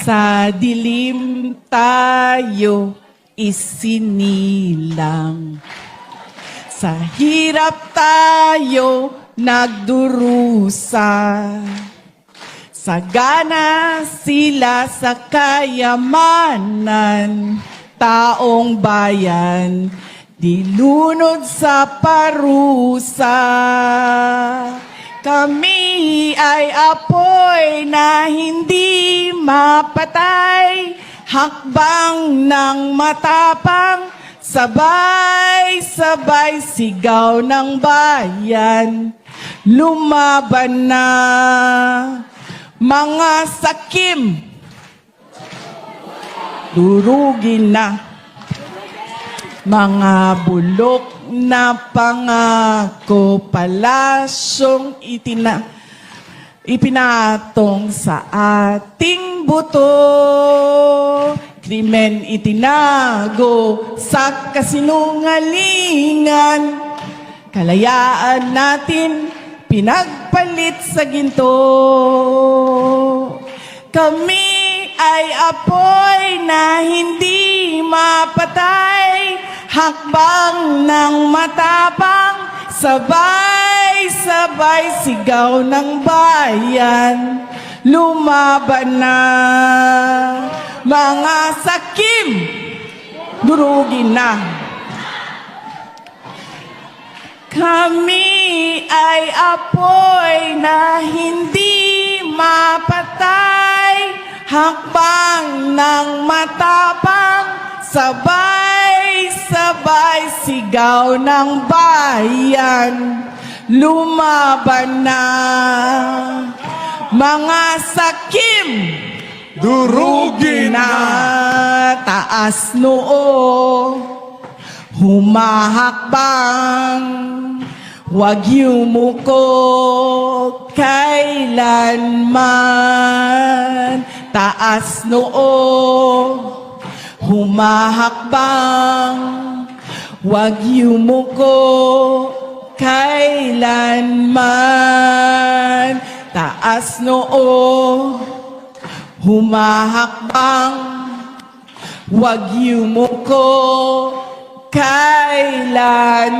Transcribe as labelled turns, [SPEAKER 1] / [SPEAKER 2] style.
[SPEAKER 1] Sa dilim tayo isinilang. Sa hirap tayo nagdurusa. Sagana sila sa kayamanan, taong bayan, dilunod sa parusa. Kami ay apoy na hindi mapatay, hakbang ng matapang, sabay-sabay sigaw ng bayan. Lumaban na mga sakim, durugin na mga bulok na pangako, palasyong ipinatong sa ating buto. Krimen itinago sa kasinungalingan, kalayaan natin pinagpalit sa ginto. Kami ay apoy na hindi mapatay, hakbang ng matapang, sabay-sabay sigaw ng bayan. Lumaban na mga sakim, durugin na. Kami ay apoy na hindi mapatay, hakbang ng matapang, sabay-sabay sigaw ng bayan. Lumaban na mga sakim, durugin na. Taas noo, humahakbang, huwag yumuko kailanman. Taas noo, humahakbang, huwag yumuko kailanman. Taas noo, humahakbang, huwag yumuko kailanman.